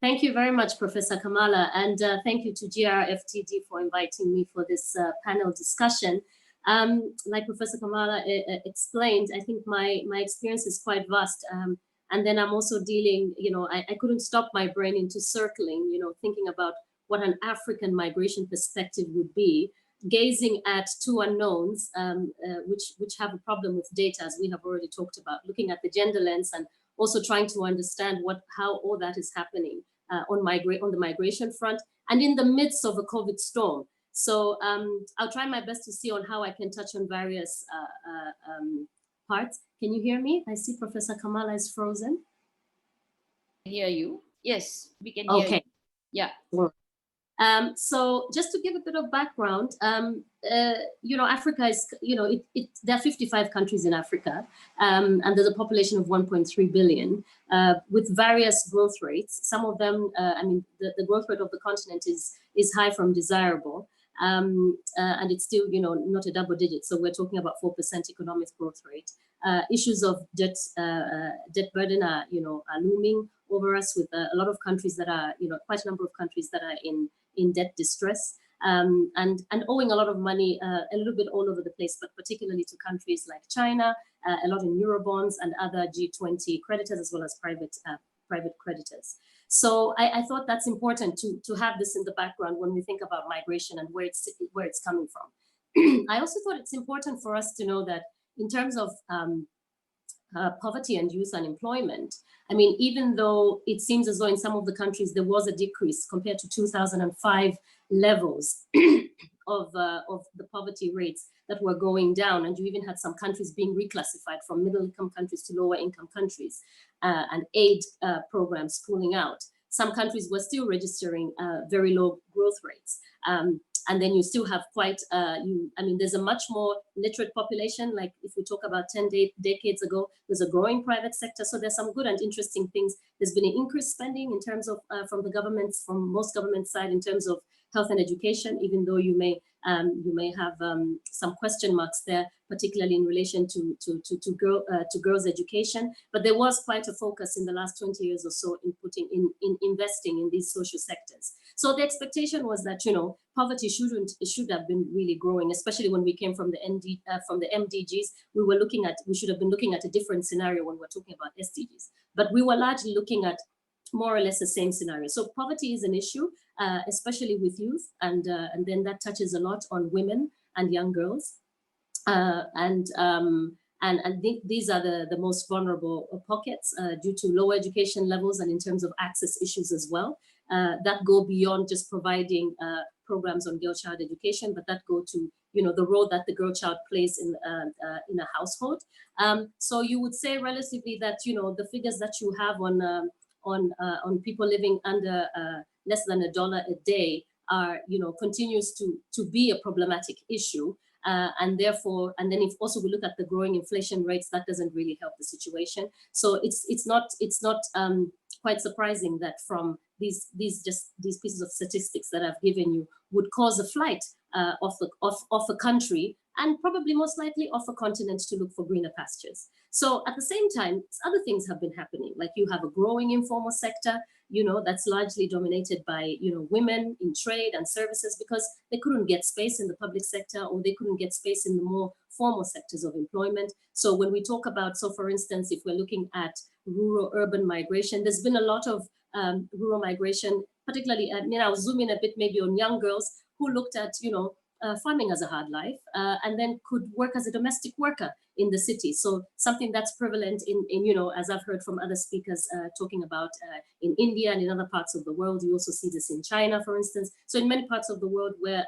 Thank you very much, Professor Kamala, and thank you to GRFTD for inviting me for this panel discussion. Like Professor Kamala explained, I think my experience is quite vast. And then I'm also dealing, I couldn't stop my brain into circling, thinking about what an African migration perspective would be, gazing at two unknowns, which have a problem with data, as we have already talked about, looking at the gender lens and also trying to understand how all that is happening on the migration front and in the midst of a COVID storm. So I'll try my best to see on how I can touch on various parts. Can you hear me? I see Professor Kamala is frozen. I hear you. Yes, we can hear you. Yeah. So just to give a bit of background, Africa is, there are 55 countries in Africa, and there's a population of 1.3 billion with various growth rates. Some of them, the growth rate of the continent is high from desirable, and it's still, not a double digit. So we're talking about 4% economic growth rate. Issues of debt burden are looming over us, with a lot of countries that are, quite a number of countries that are in debt distress, and owing a lot of money, a little bit all over the place, but particularly to countries like China, a lot in Eurobonds and other G20 creditors, as well as private creditors. So I thought that's important to have this in the background when we think about migration and where it's coming from. I also thought it's important for us to know that in terms of poverty and youth unemployment, even though it seems as though in some of the countries there was a decrease compared to 2005 levels of the poverty rates that were going down, and you even had some countries being reclassified from middle-income countries to lower-income countries, and aid programs pulling out. Some countries were still registering very low growth rates. And then you still have quite, there's a much more literate population. Like if we talk about 10 decades ago, there's a growing private sector. So there's some good and interesting things. There's been an increased spending in terms of, from most government side in terms of health and education, even though you may have some question marks there, particularly in relation to girls' education. But there was quite a focus in the last 20 years or so in investing in these social sectors. So the expectation was that poverty should have been really growing, especially when we came from the MDGs. We should have been looking at a different scenario when we're talking about SDGs. But we were largely looking at more or less the same scenario. So poverty is an issue, especially with youth, and then that touches a lot on women and young girls. And these are the most vulnerable pockets due to low education levels and in terms of access issues as well, that go beyond just providing programs on girl-child education, but that go to the role that the girl child plays in a household. So you would say relatively that the figures that you have on people living under less than $1 a day are continues to be a problematic issue. And therefore, and then if also we look at the growing inflation rates, that doesn't really help the situation. So it's not quite surprising that from these pieces of statistics that I've given you would cause a flight off a country, and probably most likely off a continent, to look for greener pastures. So at the same time, other things have been happening. Like you have a growing informal sector, that's largely dominated by, women in trade and services, because they couldn't get space in the public sector, or they couldn't get space in the more formal sectors of employment. So when we talk about, so for instance, if we're looking at rural-urban migration, there's been a lot of rural migration, particularly, I'll zoom in a bit maybe on young girls who looked at, farming as a hard life, and then could work as a domestic worker in the city. So something that's prevalent in as I've heard from other speakers talking about in India and in other parts of the world. You also see this in China, for instance. So in many parts of the world where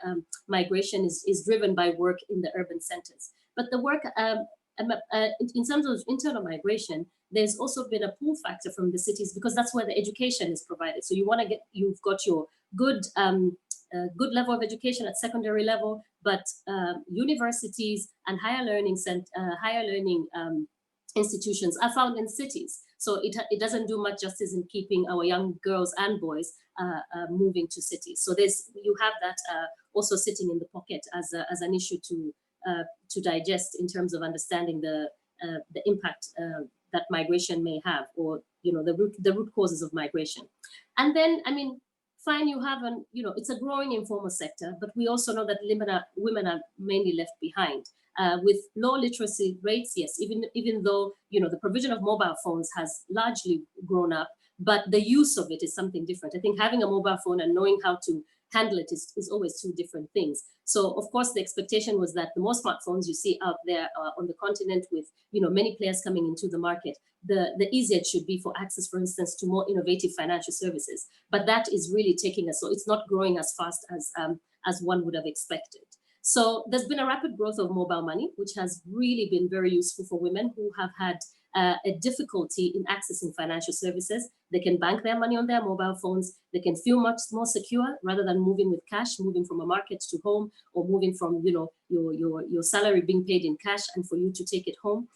migration is driven by work in the urban centers. But the work, in terms of internal migration, there's also been a pull factor from the cities, because that's where the education is provided. So you've got your good level of education at secondary level, but universities and higher learning institutions are found in cities. So it doesn't do much justice in keeping our young girls and boys moving to cities. So you have that also sitting in the pocket as an issue to digest in terms of understanding the impact that migration may have, or the root causes of migration. And then, I mean, fine, you have it's a growing informal sector, but we also know that women are mainly left behind. With low literacy rates, yes, even though the provision of mobile phones has largely grown up, but the use of it is something different. I think having a mobile phone and knowing how to handle it is always two different things. So of course the expectation was that the more smartphones you see out there on the continent, with many players coming into the market, the easier it should be for access, for instance, to more innovative financial services. But that is really taking us, so it's not growing as fast as one would have expected. So there's been a rapid growth of mobile money, which has really been very useful for women who have had a difficulty in accessing financial services. They can bank their money on their mobile phones. They can feel much more secure rather than moving with cash, moving from a market to home, or moving from your salary being paid in cash and for you to take it home.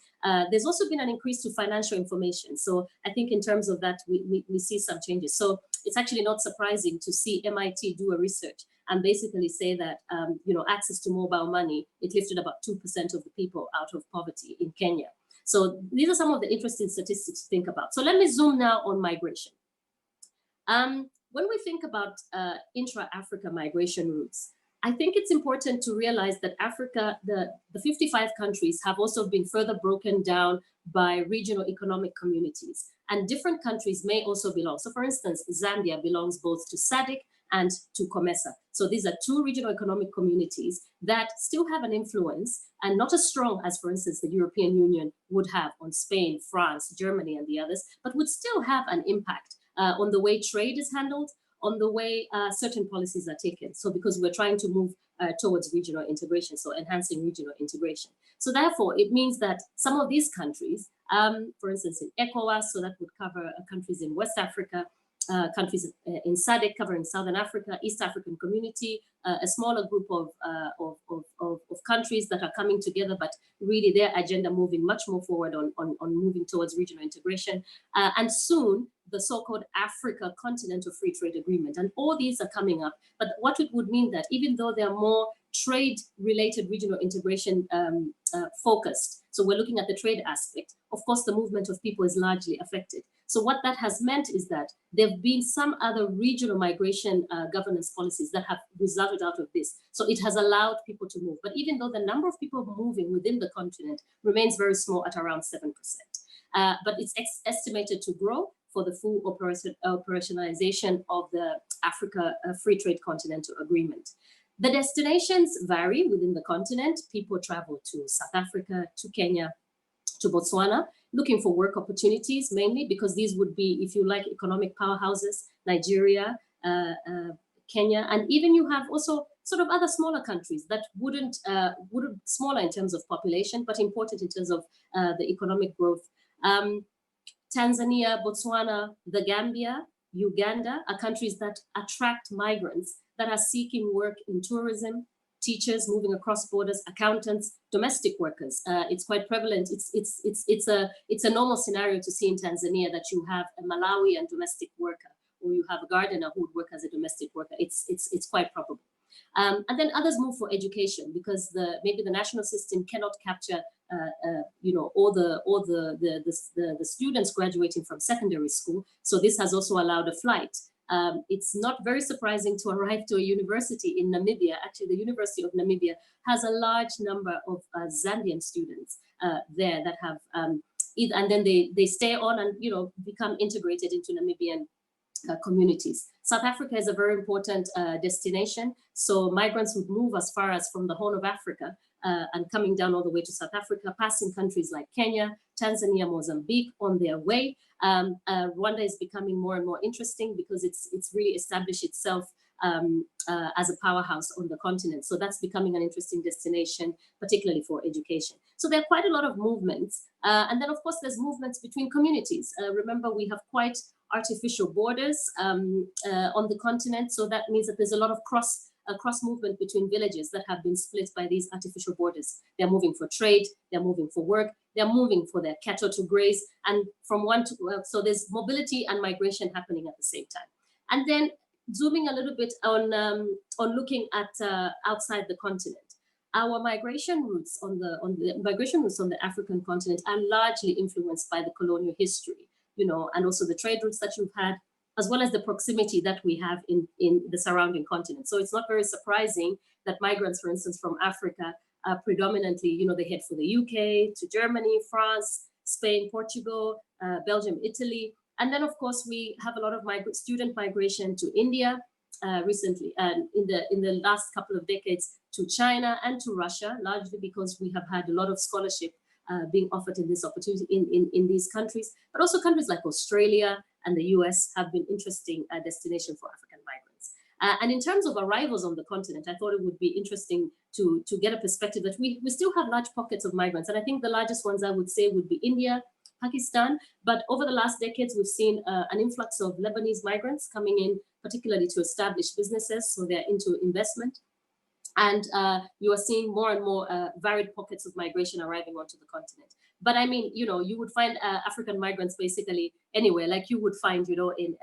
There's also been an increase to financial information. So I think in terms of that, we see some changes. So it's actually not surprising to see MIT do a research and basically say that access to mobile money, it lifted about 2% of the people out of poverty in Kenya. So these are some of the interesting statistics to think about. So let me zoom now on migration. When we think about intra-Africa migration routes, I think it's important to realize that Africa, the 55 countries, have also been further broken down by regional economic communities. And different countries may also belong. So for instance, Zambia belongs both to SADC and to COMESA. So these are two regional economic communities that still have an influence, and not as strong as, for instance, the European Union would have on Spain, France, Germany, and the others, but would still have an impact on the way trade is handled, on the way certain policies are taken. So because we're trying to move towards regional integration, so enhancing regional integration. So therefore, it means that some of these countries, for instance, in ECOWAS, so that would cover countries in West Africa, countries in SADC covering Southern Africa, East African Community, a smaller group of countries that are coming together, but really their agenda moving much more forward on moving towards regional integration. And soon, the so-called Africa Continental Free Trade Agreement. And all these are coming up. But what it would mean that even though they're more trade-related regional integration focused, so we're looking at the trade aspect, of course, the movement of people is largely affected. So what that has meant is that there have been some other regional migration governance policies that have resulted out of this. So it has allowed people to move. But even though the number of people moving within the continent remains very small at around 7%, but it's estimated to grow for the full operationalization of the Africa Free Trade Continental Agreement. The destinations vary within the continent. People travel to South Africa, to Kenya, to Botswana, looking for work opportunities, mainly because these would be, if you like, economic powerhouses, Nigeria, Kenya, and even you have also sort of other smaller countries that wouldn't smaller in terms of population, but important in terms of the economic growth. Tanzania, Botswana, the Gambia, Uganda are countries that attract migrants that are seeking work in tourism, teachers moving across borders, accountants, domestic workers. It's quite prevalent. It's a normal scenario to see in Tanzania that you have a Malawian domestic worker, or you have a gardener who would work as a domestic worker. It's quite probable. And then others move for education because maybe the national system cannot capture all the students graduating from secondary school. So this has also allowed a flight. It's not very surprising to arrive to a university in Namibia. Actually, the University of Namibia has a large number of Zambian students there that have, and then they stay on and become integrated into Namibian communities. South Africa is a very important destination. So migrants would move as far as from the Horn of Africa and coming down all the way to South Africa, passing countries like Kenya, Tanzania, Mozambique on their way. Rwanda is becoming more and more interesting because it's really established itself as a powerhouse on the continent. So that's becoming an interesting destination, particularly for education. So there are quite a lot of movements. And then, of course, there's movements between communities. Remember, we have quite artificial borders on the continent. So that means that there's a lot of cross movement between villages that have been split by these artificial borders. They're moving for trade, they're moving for work, they're moving for their cattle to graze, and from one to, so there's mobility and migration happening at the same time. And then zooming a little bit on looking at outside the continent. our migration routes on the African continent are largely influenced by the colonial history, and also the trade routes that you've had, as well as the proximity that we have in the surrounding continent. So it's not very surprising that migrants, for instance, from Africa, predominantly, they head for the UK, to Germany, France, Spain, Portugal, Belgium, Italy. And then, of course, we have a lot of student migration to India recently, and in the last couple of decades to China and to Russia, largely because we have had a lot of scholarship being offered in this opportunity in these countries, but also countries like Australia and the US have been interesting destinations for African migrants. And in terms of arrivals on the continent, I thought it would be interesting to get a perspective that we still have large pockets of migrants. And I think the largest ones I would say would be India, Pakistan. But over the last decades, we've seen an influx of Lebanese migrants coming in, particularly to establish businesses. So they're into investment. And you are seeing more and more varied pockets of migration arriving onto the continent. But I mean, you would find African migrants basically anywhere, like you would find, in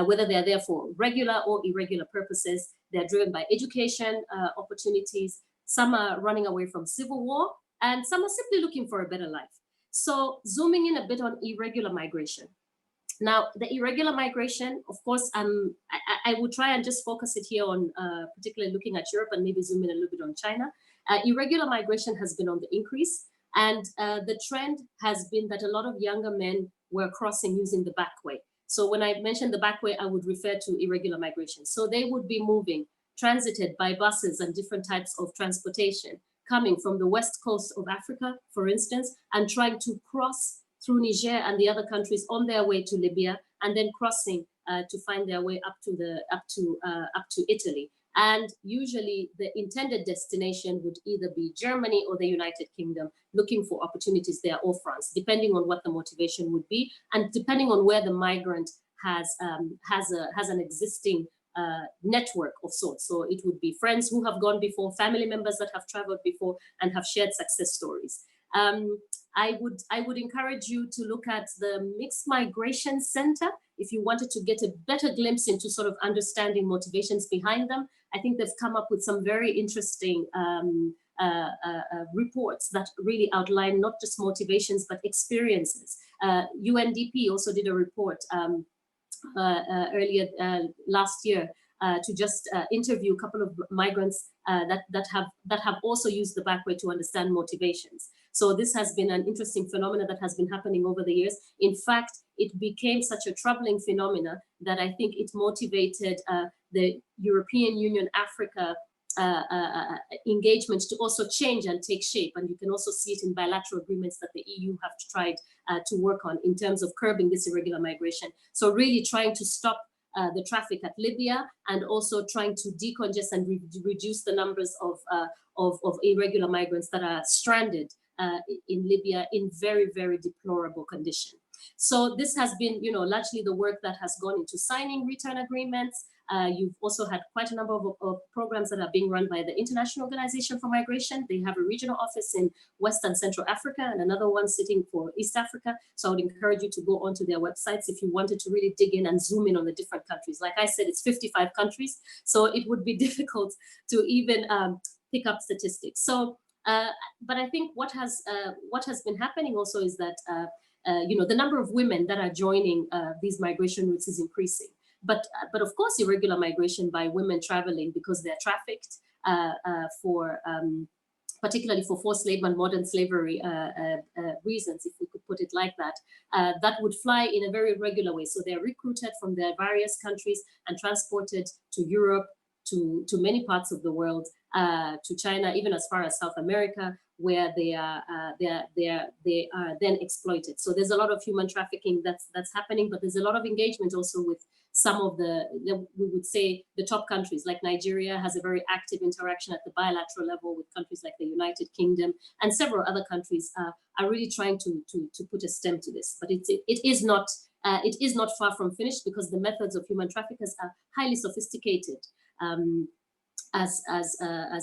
whether they're there for regular or irregular purposes. They're driven by education opportunities. Some are running away from civil war, and some are simply looking for a better life. So zooming in a bit on irregular migration. Now, the irregular migration, of course, I would try and just focus it here on particularly looking at Europe and maybe zoom in a little bit on China. Irregular migration has been on the increase, and the trend has been that a lot of younger men were crossing using the back way. So when I mentioned the back way, I would refer to irregular migration. So they would be moving, transited by buses and different types of transportation, coming from the west coast of Africa, for instance, and trying to cross through Niger and the other countries on their way to Libya, and then crossing to find their way up to Italy. And usually the intended destination would either be Germany or the United Kingdom, looking for opportunities there, or France, depending on what the motivation would be, and depending on where the migrant has an existing network of sorts. So it would be friends who have gone before, family members that have traveled before and have shared success stories. I would encourage you to look at the Mixed Migration Center if you wanted to get a better glimpse into sort of understanding motivations behind them. I think they've come up with some very interesting reports that really outline not just motivations, but experiences. UNDP also did a report earlier last year to just interview a couple of migrants that have also used the back way to understand motivations. So this has been an interesting phenomenon that has been happening over the years. In fact, it became such a troubling phenomena that I think it motivated the European Union Africa engagement to also change and take shape. And you can also see it in bilateral agreements that the EU have tried to work on in terms of curbing this irregular migration. So really trying to stop the traffic at Libya, and also trying to decongest and reduce the numbers of irregular migrants that are stranded in Libya in very, very deplorable condition. So this has been, largely the work that has gone into signing return agreements. You've also had quite a number of programs that are being run by the International Organization for Migration. They have a regional office in West and Central Africa and another one sitting for East Africa. So I would encourage you to go onto their websites if you wanted to really dig in and zoom in on the different countries. Like I said, it's 55 countries, so it would be difficult to even pick up statistics. So, but I think what has been happening also is that the number of women that are joining these migration routes is increasing. But of course, irregular migration by women traveling because they're trafficked for particularly for forced labor and modern slavery reasons, if we could put it like that, that would fly in a very regular way. So they're recruited from their various countries and transported to Europe, to many parts of the world, to China, even as far as South America, where they are then exploited. So there's a lot of human trafficking that's happening, but there's a lot of engagement also with some of we would say the top countries. Like Nigeria has a very active interaction at the bilateral level with countries like the United Kingdom, and several other countries are really trying to put a stem to this. But it is not far from finished, because the methods of human traffickers are highly sophisticated as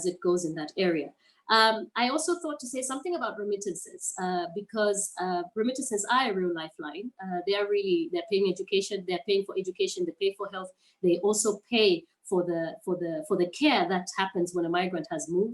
it goes in that area. I also thought to say something about remittances, because remittances are a real lifeline. They're paying education, they're paying for education, they pay for health. They also pay for the care that happens when a migrant has moved.